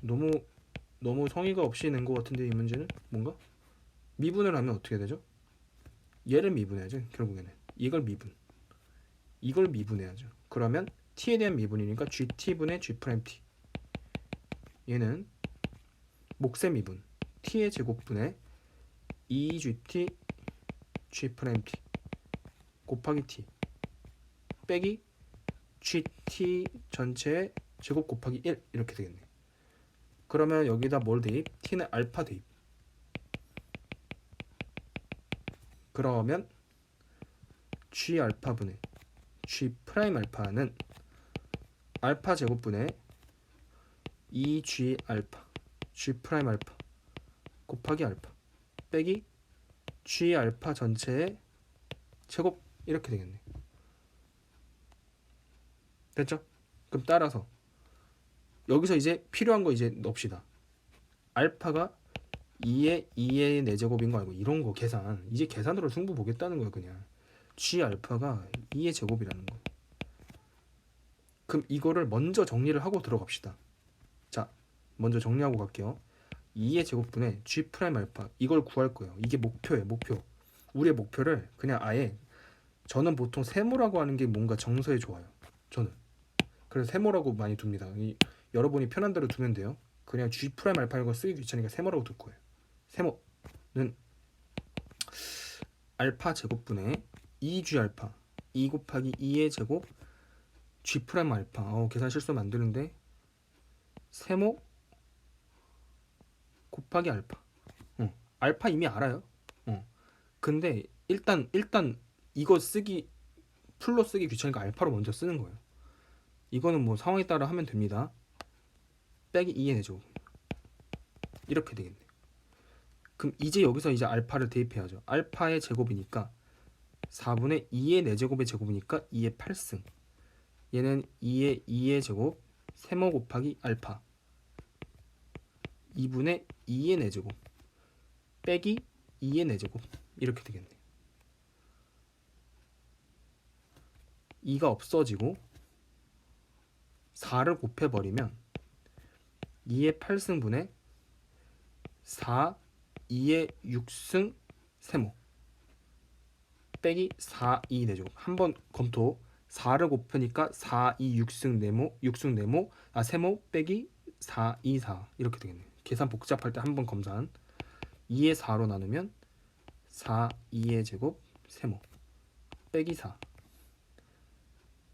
너무 성의가 없이 낸 것 같은데 이 문제는 뭔가 미분을 하면 어떻게 되죠? 얘를 미분해야죠. 결국에는 이걸 미분해야죠. 그러면 t에 대한 미분이니까 gt분의 g 프라임 t. 얘는 몫의 미분 t의 제곱분의 2gt g 프라임 t 곱하기 t 빼기 gt 전체의 제곱 곱하기 1 이렇게 되겠네. 그러면 여기다 뭘 대입? t는 알파 대입. 그러면 g 알파분의 g 프라임 알파는 알파 제곱분의 2g 알파 g 프라임 알파 곱하기 알파 빼기 g 알파 전체의 제곱 이렇게 되겠네. 됐죠? 그럼 따라서 여기서 이제 필요한 거 이제 넣읍시다. 알파가 2의 4제곱인 거 알고 이런 거 계산 이제 계산으로 승부 보겠다는 거야. 그냥 g 알파가 2의 제곱이라는 거. 그럼 이거를 먼저 정리를 하고 들어갑시다. 자, 먼저 정리하고 갈게요. 2의 제곱분의 g 프라임 알파 이걸 구할 거예요. 이게 목표예요. 목표. 우리의 목표를 그냥 아예 저는 보통 세모라고 하는 게 뭔가 정서에 좋아요. 저는 그래서 세모라고 많이 둡니다. 여러분이 편한 대로 두면 돼요. 그냥 g 프라임 알파 이거 쓰기 귀찮으니까 세모라고 둘 거예요. 세모는 알파 제곱분의 2g 알파 2 곱하기 2의 제곱 g 프라임 알파 계산 실수하면 안 되는데 세모 곱하기 알파. 알파 이미 알아요. 근데 일단 이거 풀로 쓰기 귀찮으니까 알파로 먼저 쓰는 거예요. 이거는 뭐 상황에 따라 하면 됩니다. 빼기 2의 4제곱 이렇게 되겠네. 그럼 이제 여기서 이제 알파를 대입해야죠. 알파의 제곱이니까 4분의 2의 4제곱의 제곱이니까 2의 8승. 얘는 2의 제곱 세모 곱하기 알파 2분의 2의 4제곱 빼기 2의 4제곱 이렇게 되겠네. 2가 없어지고 4를 곱해버리면 2의 8승분의 4, 2의 6승 세모 빼기 4, 2 내제곱. 한번 검토. 4를 곱하니까 4, 2, 6승 네모, 6승 네모, 세모 빼기 4, 2, 4 이렇게 되겠네. 계산 복잡할 때 한번 검산. 2의 4로 나누면 4, 2의 제곱 세모 빼기 4,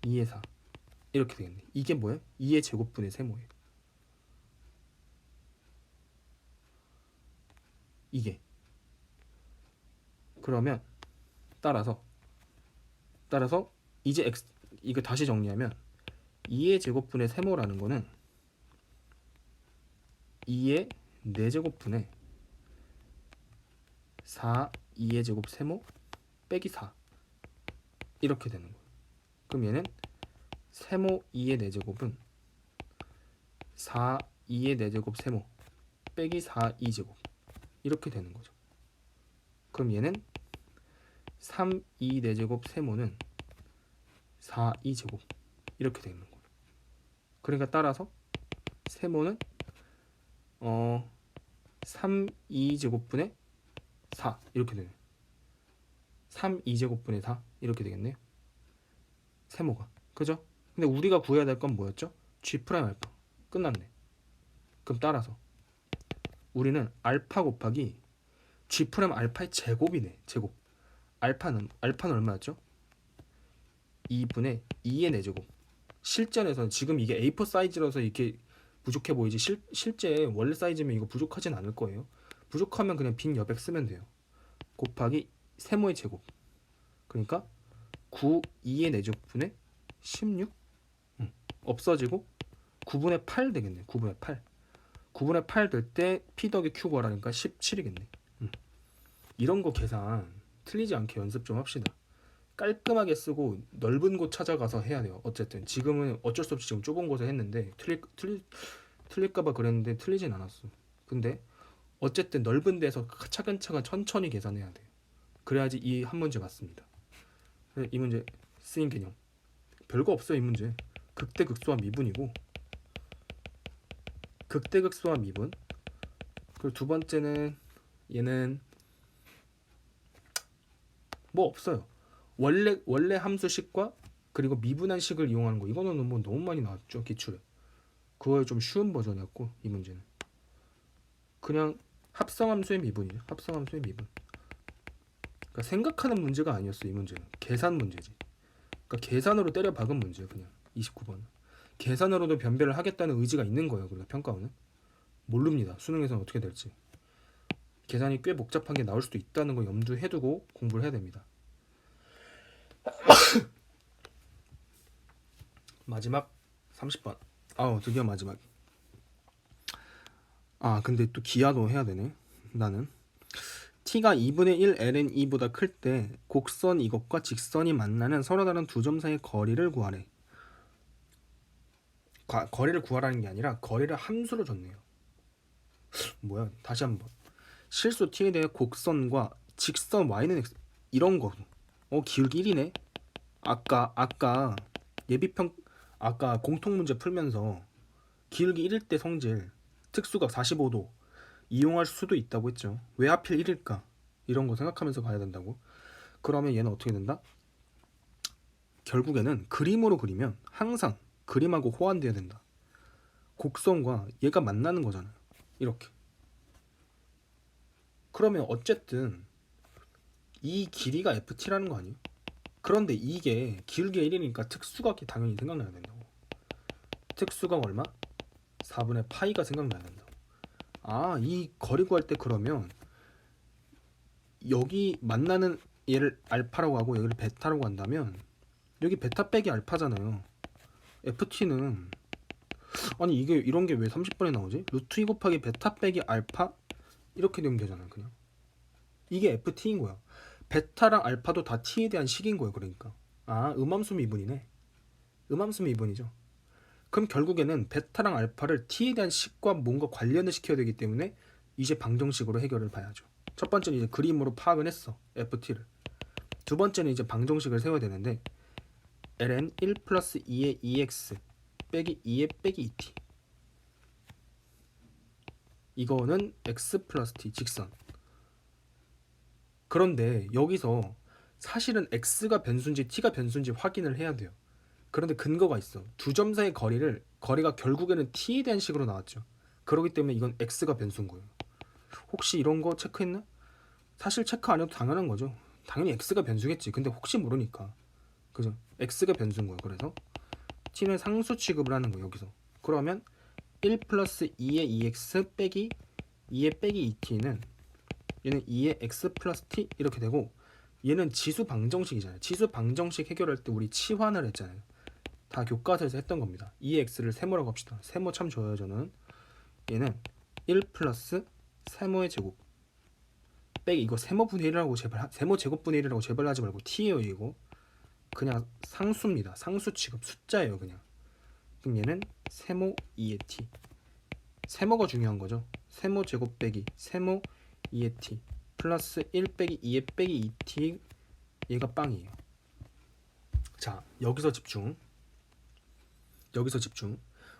2의 4 이렇게 되겠네. 이게 뭐예요? 2의 제곱분의 세모예요. 이게. 그러면 따라서 이제 x 이거 다시 정리하면 2의 제곱분의 세모라는 거는 2의 4제곱분의 4, 2의 제곱 세모 빼기 4 이렇게 되는 거예요. 그럼 얘는 세모 2의 4제곱은 4, 2의 4제곱 세모 빼기 4, 2제곱 이렇게 되는 거죠. 그럼 얘는 3, 2, 4제곱 세모는 4, 2제곱 이렇게 되는 거예요. 그러니까 따라서 세모는 3, 2제곱분의 4 이렇게 되네요. 3, 2제곱분의 4 이렇게 되겠네요. 세모가. 그죠? 근데 우리가 구해야 될 건 뭐였죠? G' 알파. 끝났네. 그럼 따라서 우리는 알파 곱하기 G' 알파의 제곱이네. 제곱. 알파는 얼마였죠? 2분의 2의 4제곱. 실전에서는 지금 이게 A4 사이즈라서 이렇게 부족해 보이지 실제 원래 사이즈면 이거 부족하진 않을 거예요. 부족하면 그냥 빈 여백 쓰면 돼요. 곱하기 세모의 제곱. 그러니까 9, 2의 4제곱분의 16 없어지고 9분의 8 되겠네. 9분의 8. 9분의 8 될 때 P 더하기 Q 구하라니까 17이겠네. 이런 거 계산 틀리지 않게 연습 좀 합시다. 깔끔하게 쓰고 넓은 곳 찾아가서 해야 돼요. 어쨌든 지금은 어쩔 수 없이 지금 좁은 곳에 했는데 틀릴까봐 그랬는데 틀리진 않았어. 근데 어쨌든 넓은 데서 차근차근 천천히 계산해야 돼요. 그래야지 이 한 문제 맞습니다. 이 문제 쓰인 개념 별거 없어요. 이 문제 극대극소와 미분이고 극대극소와 미분. 그리고 두 번째는 얘는 뭐 없어요. 원래 함수식과 그리고 미분한 식을 이용하는 거 이거는 뭐 너무 많이 나왔죠 기출에. 그거에 좀 쉬운 버전이었고 이 문제는 그냥 합성함수의 미분이죠. 합성함수의 미분. 그러니까 생각하는 문제가 아니었어. 이 문제는 계산 문제지. 그러니까 계산으로 때려 박은 문제예요. 그냥 29번 계산으로도 변별을 하겠다는 의지가 있는 거예요. 그러니까 평가원은 모릅니다. 수능에서는 어떻게 될지. 계산이 꽤 복잡한 게 나올 수도 있다는 거 염두에 두고 공부를 해야 됩니다. 마지막 30번. 드디어 마지막. 근데 또 기하도 해야 되네. 나는 t가 2분의 1 ln 2보다 클 때 곡선 이것과 직선이 만나는 서로 다른 두 점 사이의 거리를 구하래. 거리를 구하라는 게 아니라 거리를 함수로 줬네요. 뭐야? 다시 한번. 실수 t에 대해 곡선과 직선 y는 x 이런 거. 기울기 1이네. 아까 예비평 아까 공통 문제 풀면서 기울기 1일 때 성질 특수각 45도 이용할 수도 있다고 했죠. 왜 하필 1일까? 이런 거 생각하면서 가야 된다고. 그러면 얘는 어떻게 된다? 결국에는 그림으로 그리면 항상 그림하고 호환돼야 된다. 곡선과 얘가 만나는 거잖아요. 이렇게. 그러면 어쨌든 이 길이가 ft라는 거 아니에요? 그런데 이게 기울기가 1이니까 특수각이 당연히 생각나야 된다고. 특수각 얼마? 4분의 파이가 생각나야 된다고. 이 거리 구할 때 그러면 여기 만나는 얘를 알파라고 하고 여기를 베타라고 한다면 여기 베타 빼기 알파잖아요. ft는 이게 이런 게 왜 30번에 나오지? 루트 2 곱하기 베타 빼기 알파 이렇게 되면 되잖아요. 그냥 이게 ft인 거야. 베타랑 알파도 다 t에 대한 식인 거예요. 그러니까 음함수 미분이네. 음함수 미분이죠. 그럼 결국에는 베타랑 알파를 t에 대한 식과 뭔가 관련을 시켜야 되기 때문에 이제 방정식으로 해결을 봐야죠. 첫 번째는 이제 그림으로 파악을 했어. ft를. 두 번째는 이제 방정식을 세워야 되는데 ln 1 플러스 2의 2x 빼기 2의 빼기 2t 이거는 x 플러스 t 직선. 그런데 여기서 사실은 x가 변수인지 t가 변수인지 확인을 해야 돼요. 그런데 근거가 있어. 두 점 사이의 거리가 결국에는 t에 대한 식으로 나왔죠. 그렇기 때문에 이건 x가 변수인 거예요. 혹시 이런 거 체크했나? 사실 체크 안 해도 당연한 거죠. 당연히 x가 변수겠지. 근데 혹시 모르니까. 그죠? x가 변수인 거예요. 그래서 t는 상수 취급을 하는 거예요. 여기서. 그러면 1 플러스 2의 2x 빼기 2의 빼기 2t는 얘는 2의 x 플러스 t 이렇게 되고, 얘는 지수 방정식이잖아요. 지수 방정식 해결할 때 우리 치환을 했잖아요. 다 교과서에서 했던 겁니다. 2의 x를 세모라고 합시다. 세모 참 좋아요 저는. 얘는 1 플러스 세모의 제곱 빼기, 이거 세모분의 1이라고 제발, 세모 제곱분의 1이라고 제발 하지 말고 t예요. 이거 그냥 상수입니다. 상수 취급 숫자예요 그냥. 그럼 얘는 세모 2의 t. 세모가 중요한 거죠. 세모 제곱 빼기 세모 2의 t 플러스 1 빼기 2의 빼기 2t, 얘가 빵이에요. 자, 여기서 집중.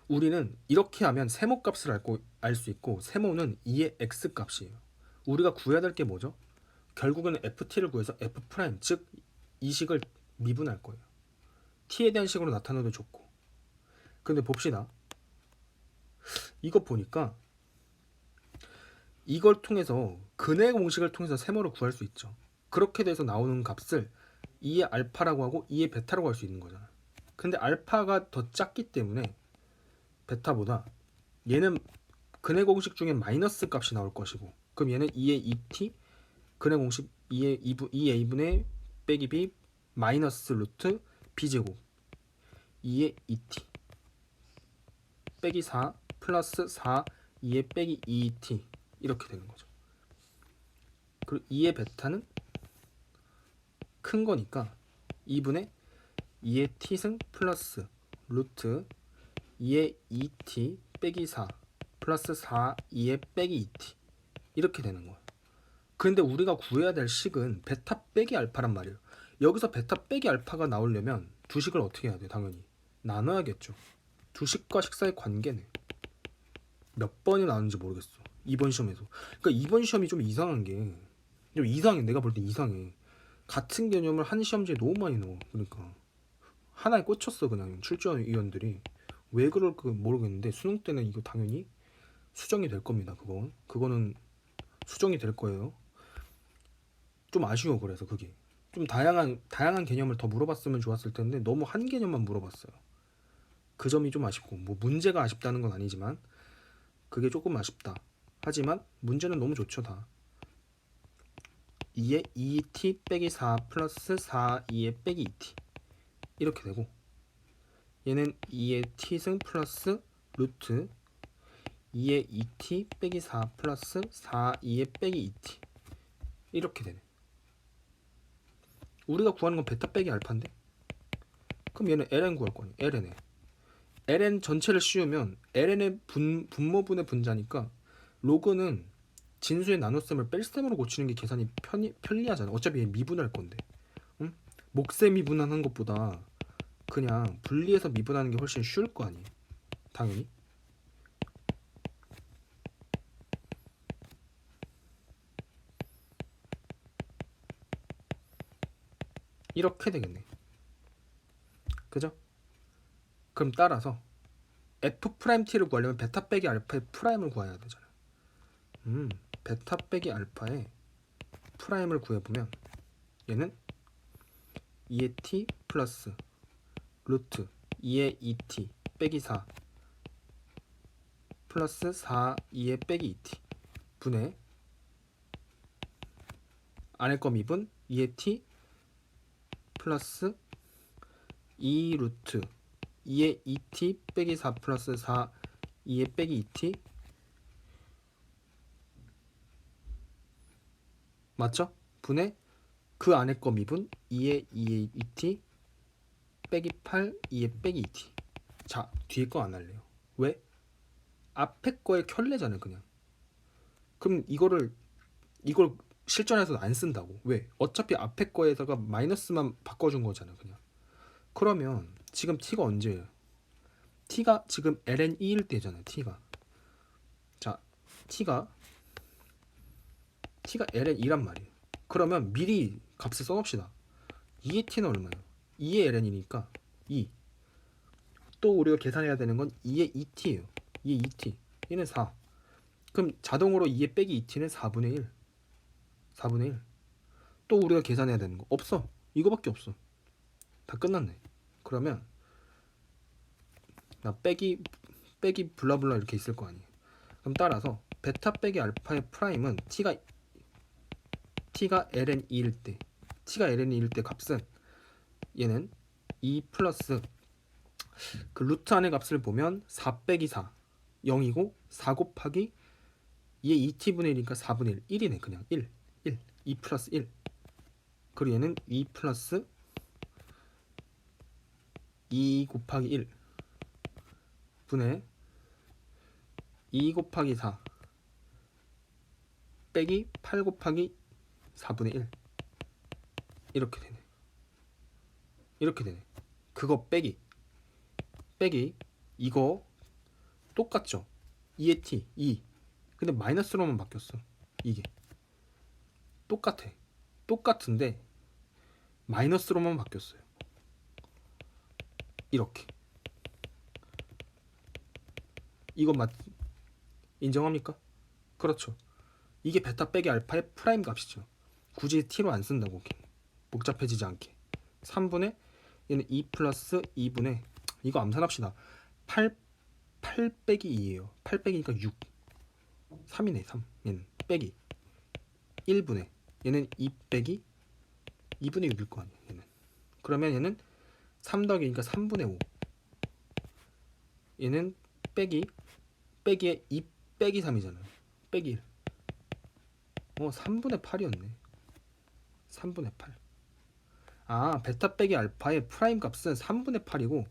우리는 이렇게 하면 세모 값을 알 수 있고, 세모는 2의 x 값이에요. 우리가 구해야 될 게 뭐죠? 결국에는 ft를 구해서 f 프라임, 즉 이 식을 미분할 거예요. t에 대한 식으로 나타내도 좋고. 근데 봅시다. 이거 보니까 이걸 통해서 근해 공식을 통해서 세모를 구할 수 있죠. 그렇게 돼서 나오는 값을 2의 알파라고 하고 2의 베타라고 할 수 있는 거잖아. 근데 알파가 더 작기 때문에 베타보다 얘는 근해 공식 중에 마이너스 값이 나올 것이고, 그럼 얘는 2의 2t 근해 공식 2a분의 빼기 b 마이너스 루트 b제곱 2의 2t 빼기 4 플러스 4 2의 빼기 2t 이렇게 되는 거죠. 그리고 2의 베타는 큰 거니까 2분의 2의 t승 플러스 루트 2의 2t 빼기 4 플러스 4 2의 빼기 2t 이렇게 되는 거예요. 근데 우리가 구해야 될 식은 베타 빼기 알파란 말이에요. 여기서 베타 빼기 알파가 나오려면 두 식을 어떻게 해야 돼요? 당연히 나눠야겠죠. 두 식과 식 사이의 관계네. 몇 번이 나오는지 모르겠어. 이번 시험에서. 그러니까 이번 시험이 좀 이상한 게, 좀 이상해. 내가 볼 때 이상해. 같은 개념을 한 시험지에 너무 많이 넣어. 그러니까 하나에 꽂혔어 그냥 출제위원들이. 왜 그럴까 모르겠는데 수능 때는 이거 당연히 수정이 될 겁니다. 그거는 수정이 될 거예요. 좀 아쉬워. 그래서 그게 좀 다양한 개념을 더 물어봤으면 좋았을 텐데 너무 한 개념만 물어봤어요. 그 점이 좀 아쉽고, 뭐 문제가 아쉽다는 건 아니지만 그게 조금 아쉽다. 하지만 문제는 너무 좋죠. 다 2의 2t 빼기 4 플러스 4 2의 빼기 2t 이렇게 되고, 얘는 2의 t승 플러스 루트 2의 2t 빼기 4 플러스 4 2의 빼기 2t 이렇게 되네. 우리가 구하는 건 베타 빼기 알파인데, 그럼 얘는 ln 구할 거니. ln 전체를 씌우면 ln의 분모분의 분자니까 로그는 진수의 나눗셈을 뺄셈으로 고치는 게 계산이 편리하잖아. 어차피 얘 미분할 건데. 응? 목세 미분하는 것보다 그냥 분리해서 미분하는 게 훨씬 쉬울 거 아니에요. 당연히. 이렇게 되겠네. 그죠? 그럼 따라서 f't를 구하려면 베타 빼기 알파의 프라임을 구해야 되잖아요. 베타 빼기 알파의 프라임을 구해보면 얘는 2의 t 플러스 루트 2의 2t 빼기 4 플러스 4 2의 빼기 2t 분의 안에 거 미분 2의 t 플러스 2 루트 2의 2t 빼기 4 플러스 4 2의 빼기 2t 맞죠? 분의 그 안에 거 미분 2의 2t 빼기 8 2의 빼기 2t. 자, 뒤에 거 안 할래요. 왜? 앞에 거에 켤레잖아요 그냥. 그럼 이걸 실전에서는 안 쓴다고. 왜? 어차피 앞에 거에다가 마이너스만 바꿔준 거잖아 그냥. 그러면 지금 t가 언제예요? t가 지금 ln 2일 때잖아요. t가. 자, t가 ln2란 말이에요. 그러면 미리 값을 써봅시다. 2의 t는 얼마예요? 2의 ln이니까 2. 또 우리가 계산해야 되는 건 2의 2t예요. 2의 2t. 얘는 4. 그럼 자동으로 2의 빼기 2t는 4분의 1. 4분의 1. 또 우리가 계산해야 되는 거 없어. 이거밖에 없어. 다 끝났네. 그러면 나 빼기 블라블라 이렇게 있을 거 아니에요. 그럼 따라서 베타 빼기 알파의 프라임은 t가 ln2일 때 값은 얘는 2 플러스 그 루트 안의 값을 보면 4 빼기 4 0이고 4 곱하기 2의 2t분의 1이니까 4분의 1 1이네. 그냥 1 2 플러스 1. 그리고 얘는 2 플러스 2 곱하기 1 분의 2 곱하기 4 빼기 8 곱하기 4분의 1 이렇게 되네. 그거 빼기 이거 똑같죠? 2의 t 2. 근데 마이너스로만 바뀌었어. 이게 똑같은데 마이너스로만 바뀌었어요. 이렇게. 이거 인정합니까? 그렇죠. 이게 베타 빼기 알파의 프라임 값이죠. 굳이 t로 안 쓴다고. 복잡해지지 않게. 3분의 얘는 2 플러스 2분의 이거 암산합시다. 8 빼기 2예요. 8 빼기니까 6. 3이네. 3. 얘는 빼기 1분의 얘는 2 빼기 2분의 6일 거 아니에요. 얘는. 그러면 얘는 3 더하기니까 3분의 5. 얘는 빼기에 2 빼기 3이잖아요. 빼기 1. 3분의 8이었네. 3분의 8. 아, 베타 빼기 알파의 프라임 값은 3분의 8이고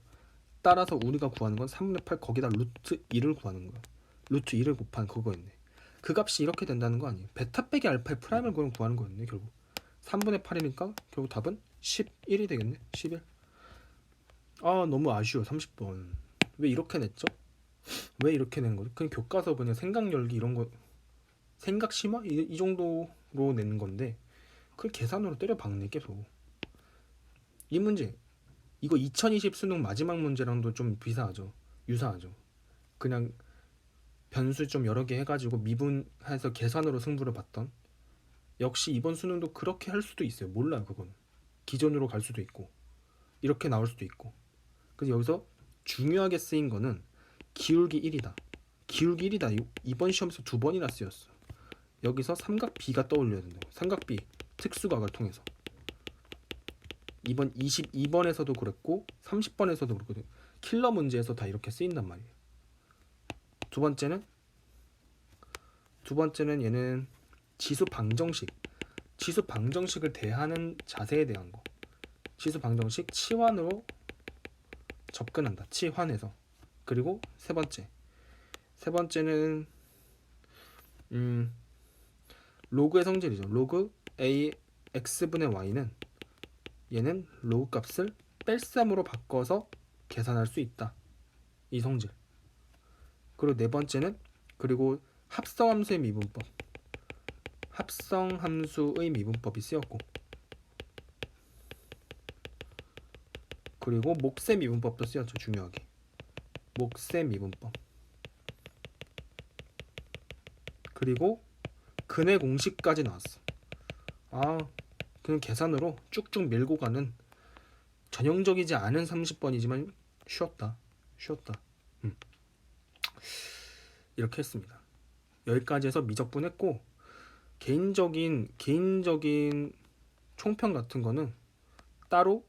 따라서 우리가 구하는 건 3분의 8 거기다 루트 1을 구하는 거야. 루트 1을 곱한 그거였네. 그 값이 이렇게 된다는 거 아니에요. 베타 빼기 알파의 프라임을 구하는 거였네. 결국 3분의 8이니까 결국 답은 11이 되겠네. 11. 아, 너무 아쉬워. 30번. 왜 이렇게 냈죠? 왜 이렇게 낸 거지? 그냥 교과서 그냥 생각 열기 이런 거 생각 심화? 이 정도로 낸 건데 그걸 계산으로 때려 박네 계속. 이 문제 이거 2020 수능 마지막 문제랑도 좀 유사하죠. 그냥 변수 좀 여러 개 해가지고 미분해서 계산으로 승부를 봤던. 역시 이번 수능도 그렇게 할 수도 있어요. 몰라요. 그건 기존으로 갈 수도 있고 이렇게 나올 수도 있고. 그래서 여기서 중요하게 쓰인 거는 기울기 1이다. 기울기 1이다. 이번 시험에서 2번이나 쓰였어. 여기서 삼각 B가 떠올려야 된다고. 삼각 B 특수각을 통해서. 이번 22번에서도 그랬고 30번에서도 그렇거든. 킬러 문제에서 다 이렇게 쓰인단 말이에요. 두 번째는 얘는 지수 방정식을 대하는 자세에 대한 거. 지수 방정식 치환으로 접근한다. 치환해서. 그리고 세 번째는 로그의 성질이죠. 로그 a x분의 y는 얘는 로그 값을 뺄셈으로 바꿔서 계산할 수 있다. 이 성질. 그리고 네 번째는 그리고 합성함수의 미분법이 쓰였고, 그리고 목세 미분법도 쓰였죠. 중요하게 목세 미분법. 그리고 근의 공식까지 나왔어. 그냥 계산으로 쭉쭉 밀고 가는 전형적이지 않은 30번이지만 쉬웠다. 이렇게 했습니다. 여기까지 해서 미적분 했고, 개인적인 총평 같은 거는 따로